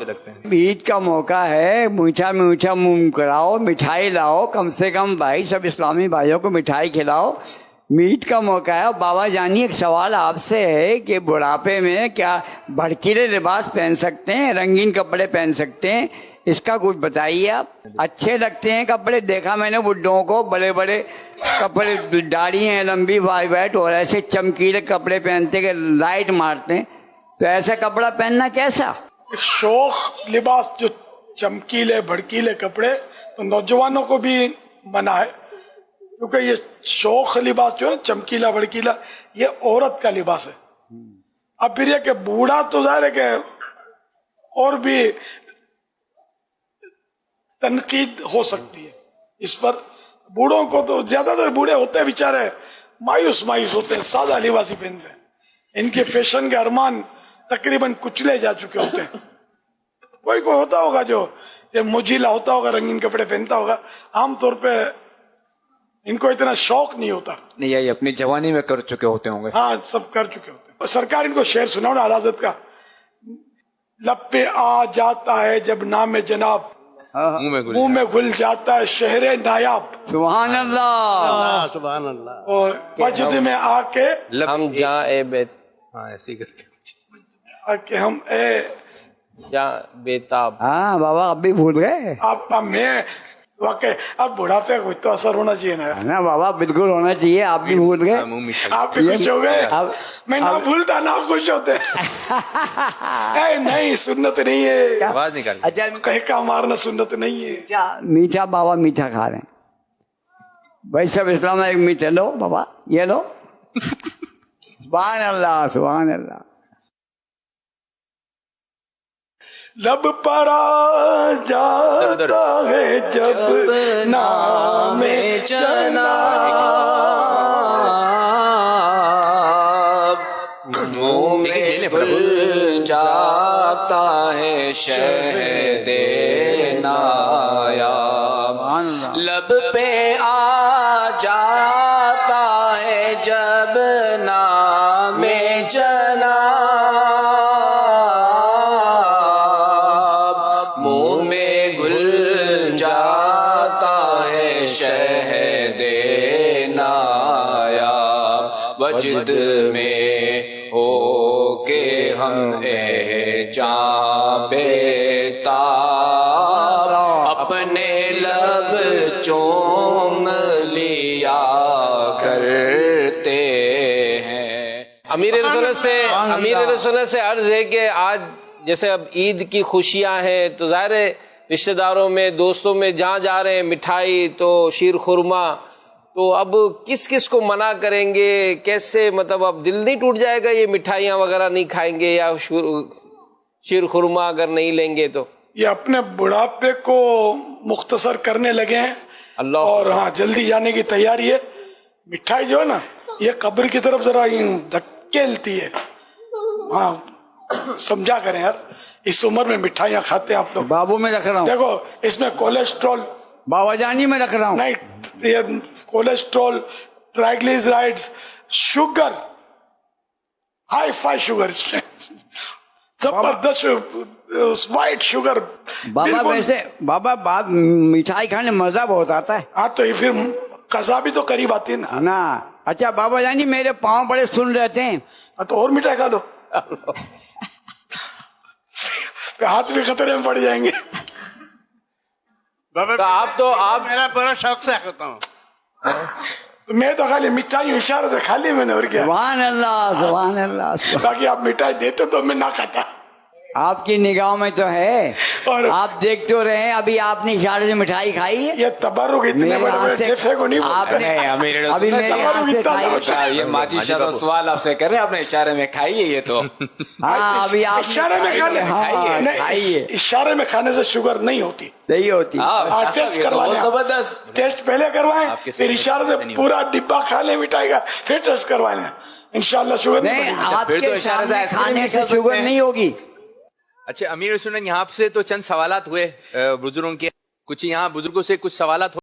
लगते हैं। ईद का मौका है, मीठा मीठा मुंह कराओ, मिठाई लाओ, कम से कम भाई सब इस्लामी भाइयों को मिठाई खिलाओ। ईद का मौका है। बाबा जानी, एक सवाल आपसे है कि बुढ़ापे में क्या भड़कीले लिबास पहन सकते हैं, रंगीन कपड़े पहन सकते हैं? इसका कुछ बताइए आप। अच्छे लगते हैं कपड़े, देखा मैंने बुड्ढों को, बड़े बड़े कपड़े, दाढ़ी हैं लंबी, वाइट, और ऐसे चमकीले कपड़े पहनते कि लाइट मारते हैं, तो ऐसा कपड़ा पहनना कैसा? शौक लिबास, जो चमकीले भड़कीले कपड़े, तो नौजवानों को भी मना है, क्योंकि ये शौक लिबास जो है ना, चमकीला भड़कीला, ये औरत का लिबास है। अब फिर ये कि बूढ़ा तो जाहिर है कि और भी तनकीद हो सकती है इस पर। बूढ़ों को तो ज्यादातर बूढ़े होते हैं बेचारे मायूस होते हैं, सादा लिबास ही पहनते हैं। इनके फैशन के अरमान तकरीबन कुचले जा चुके होते हैं। कोई होता होगा जो ये मुजीला होता होगा, रंगीन कपड़े पहनता होगा, आमतौर पे इनको इतना शौक नहीं होता। नहीं, ये अपनी जवानी में कर चुके होते होंगे। हाँ, सब कर चुके होते हैं। सरकार इनको शेर सुनाओ ना आज़ाद का, लब पे आ जाता है जब नाम जनाब, मुंह में घुल जाता है शहरे नायाब। सुभान अल्लाह, सुभान अल्लाह। और मस्जिद में आके हम जाए बेत, हाँ, ऐसे ही करके आके हम ए जा बेताब। हाँ बाबा, अब भी भूल गए? आप मैं वाकई अब बुढ़ापे को तो असर होना चाहिए ना। ना बाबा, बिल्कुल होना चाहिए, आप भी भूल गए। आप भी खुश हो गए, मैं ना भूलता ना खुश होते। नहीं, सुन्नत नहीं है, आवाज निकाल। अच्छा, कहीं का मारना सुन्नत नहीं है। मीठा बाबा मीठा खा रहे हैं भाई, सब इस्लाम में एक मीठा लो बाबा, ये लो। सुभान अल्लाह, सुभान अल्लाह। लब पर आ जाता है जब नामे जनाब, मुंह में घुल जाता है शहदे नायाब, लब पे आ जाता है जब नामे जनाब, मुंह में घुल जाता है शहदे नायाब, वजद में हो के हम जां बेताब, अपने लब चूम लिया करते हैं। अमीर रसूल से अर्ज है कि आज जैसे अब ईद की खुशियां हैं, तो ज़ाहिर है रिश्तेदारों में, दोस्तों में जहाँ जा रहे हैं मिठाई तो शीर खुरमा, तो अब किस किस को मना करेंगे, कैसे, मतलब अब दिल नहीं टूट जाएगा ये मिठाइयाँ वगैरह नहीं खाएंगे या शीर खुरमा अगर नहीं लेंगे तो? ये अपने बुढ़ापे को मुख्तसर करने लगे हैं अल्लाह, और हाँ, जल्दी जाने की तैयारी है। मिठाई जो है ना, ये कब्र की तरफ जरा धकेलती है। हाँ, समझा करें यार, इस उम्र में मिठाइयाँ खाते हैं आप लोग। बाबू में रख रहा हूँ, देखो इसमें कोलेस्ट्रॉल, बाबा जानी में रख रहा हूँ। नहीं, ये cholesterol, triglycerides, sugar, hi fi sugar, जबरदस्त वाइट शुगर। बाबा वैसे बाबा मिठाई खाने में मजा बहुत आता है। हाँ, तो ये फिर कज़ा भी तो करीब आती है ना। ना, अच्छा बाबा जानी, मेरे पाँव बड़े सुन रहते हैं। तो और मिठाई खा लो, हाथ भी खतरे में पड़ जाएंगे। तो आप मेरा बड़ा शौक से खाता हूँ। मैं तो खाली मिठाई इशारे से खाली मैंने, और क्या। सुभान अल्लाह, सुभान अल्लाह। ताकि आप मिठाई देते तो मैं ना खाता। आपकी निगाह में तो है, और आप देखते हो रहे हैं, अभी आपने इशारे से मिठाई खाई है। ये तबरुक इतने मेरे बड़े हाथ बड़े से ठेफे को नहीं बोलते। आपने अभी मेरे हाथ से खाई। अच्छा, ये माजी शाह सवाल आपसे कर रहे हैं, अपने इशारे में खाइए ये तो। हाँ, अभी आप इशारे में खाने, हाँ, नहीं, खाइए। इशारे में खाने से शुगर नहीं होती, नहीं होती। टेस्ट करवाएं, जबरदस्त टेस्ट पहले करवाएं, फिर इशारे से पूरा डिब्बा खा लें मिठाई का, फिर टेस्ट करवाएं, इंशाल्लाह शुगर नहीं, नहीं। आपके सामने खाने से शुगर नहीं होगी। अच्छा अमीर रसूल, यहाँ से तो चंद सवालात हुए बुजुर्गों के, कुछ यहाँ बुजुर्गों से कुछ सवालात